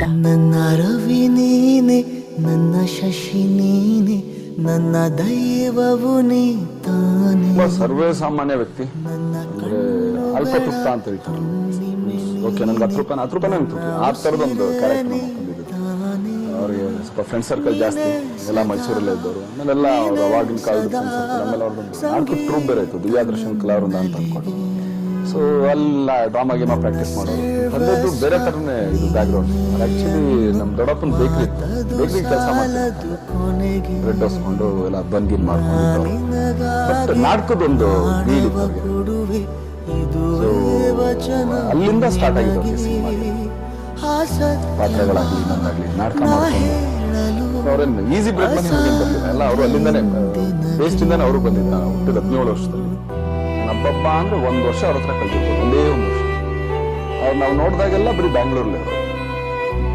ನನ್ನ ರವಿ ನೀನೆ, ನನ್ನ ಶಶಿ ನೀನೆ, ನನ್ನ ದೈವವು ನೀ ತಾನೆ. ಸರ್ವೇ ಸಾಮಾನ್ಯ ವ್ಯಕ್ತಿ, ಅಂದ್ರೆ ಅಲ್ಪ ತೃಪ್ತ ಅಂತ ಹೇಳ್ತಾರೆ. ಓಕೆ, ನನ್ಗೆ 10 ರೂಪಾಯಿ ನಂಗೆ ತೃಪ್ತಿ, ಆ ಥರದೊಂದು ಕ್ಯಾರೆಕ್ಟರ್ ಅವ್ರಿಗೆ ಸ್ವಲ್ಪ ಫ್ರೆಂಡ್ ಸರ್ಕಲ್ ಜಾಸ್ತಿ, ಎಲ್ಲ ಮೈಸೂರಲ್ಲೇ ಇದ್ದವರು. ಆಮೇಲೆಲ್ಲ ಅವ್ರು ಅವಾಗಿನ ಕಾಲದ ಫ್ರೆಂಡ್ ಸರ್ಕಲ್. ಆಮೇಲೆ ಅವ್ರದ್ದು ನಾಲ್ಕು ಟ್ರೂಪ್ ಬೇರೆ ಇತ್ತು, ದಿವ್ಯಾದರ್ಶನ್ ಕಲಾವೃಂದ ಅಂತ ಅಂದ್ಕೊಂಡು. ಸೊ ಎಲ್ಲ ಡ್ರಾಮಾ ಗೇಮ ಪ್ರಾಕ್ಟೀಸ್ ಮಾಡೋರು. ತಂದೆದ್ದು ಬೇರೆ ಥರನೇ ಇದು ಬ್ಯಾಕ್ಗ್ರೌಂಡ್. ಆ್ಯಕ್ಚುಲಿ ನಮ್ಮ ದೊಡ್ಡಪ್ಪನ ಬೇಕ್ರಿ ಕೆಲಸ ಮಾಡ್ತಾರೆ, ಬ್ರೆಡ್ ಹೊಸ್ಕೊಂಡು ಎಲ್ಲ ಬನ್ಗಿನ್ ಮಾಡ್ಕೊಂಡು. ಬಟ್ ನಾಟಕದೊಂದು ಬೀಳಿತ್ತು ಅವ್ರಿಗೆ. ಸೊ ಅಲ್ಲಿಂದ ಸ್ಟಾರ್ಟ್ ಆಗಿದ್ದು ಅವ್ರಿಗೆ ಸಿನಿಮಾ. ಪಾತ್ರಗಳಾಗಲಿ ಇನ್ನೊಂದಾಗಲಿ ನಾಟಕ ಮಾಡ್ಕೊಂಡು ಅವ್ರೇನು ಈಸಿ ಬ್ರೇಕ್ ಬಂದು ಬಂದಿಲ್ಲ ಎಲ್ಲ. ಅವರು ಅಲ್ಲಿಂದಾನೆ ಬೇಸ್ಟಿಂದಾನೆ ಅವರು ಬಂದಿದ್ದ. ಹುಟ್ಟಿದ 17 ವರ್ಷದಲ್ಲಿ. ನಮ್ಮಪ್ಪ ಅಂದ್ರೆ 1 ವರ್ಷ ಅವ್ರ ಹತ್ರ ಕಳ್ದಿರ್ಬೋದು, ಒಂದೇ 1 ವರ್ಷ. ಅವ್ರು ನಾವು ನೋಡಿದಾಗೆಲ್ಲ ಬರೀ ಬ್ಯಾಂಗ್ಳೂರ್ಲಿ ಅವರು.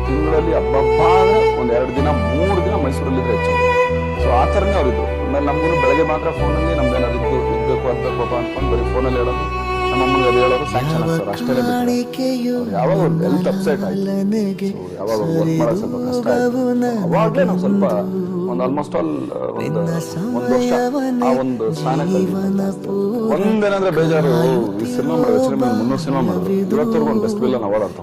ತಿಂಗಳಲ್ಲಿ ಹಬ್ಬ ಅಂದ್ರೆ 1 2 ದಿನ 3 ದಿನ ಮೈಸೂರಲ್ಲಿದ್ರೆ ಹೆಚ್ಚು. ಸೊ ಆ ಥರನೇ ಅವರಿದ್ರು. ಆಮೇಲೆ ನಮಗೂ ಬೆಳಗ್ಗೆ ಮಾತ್ರ ಫೋನಲ್ಲಿ ನಮ್ದೇನಾದ್ರು ಇದ್ಬೇಕು ಅದ್ಬೇಕಪ್ಪ ಅಂದ್ಕೊಂಡು ಬರೀ ಫೋನಲ್ಲಿ ಹೇಳೋದು. ನಮ್ಮಮ್ಮನಿಗೆ ಅದು ಹೇಳೋರು ಸ್ಯಾಂಕ್ಷನ್ ಆಗ್ತಾರೆ ಅಷ್ಟೇ. ಯಾವಾಗ ಹೆಲ್ತ್ ಅಪ್ಸೆಟ್ ಆಯ್ತು, ಯಾವಾಗ ವರ್ಕ್ ಮಾಡೋದು ಸ್ವಲ್ಪ ಕಷ್ಟ ಆಯ್ತು, ಅವಾಗಲೇ ನಾವು ಸ್ವಲ್ಪ ಆಲ್ಮೋಸ್ಟ್ ಆಲ್ ಒಂದು ವರ್ಷ ಆ ಒಂದು ಸ್ಥಾನಕ್ಕೆ ಒಂದೇನಂದ್ರೆ ಬೇಜಾರು. ಈ ಸಿನಿಮಾ ಮಾಡಿದ್ರೆ 300 ಸಿನಿಮಾ ಮಾಡಿದ್ರು, ಇವತ್ತವರೆಗೂ ಒಂದು ಬೆಸ್ಟ್ ವಿಲ್ಲನ್ ಅವಾರ್ಡ್ ಅಂತ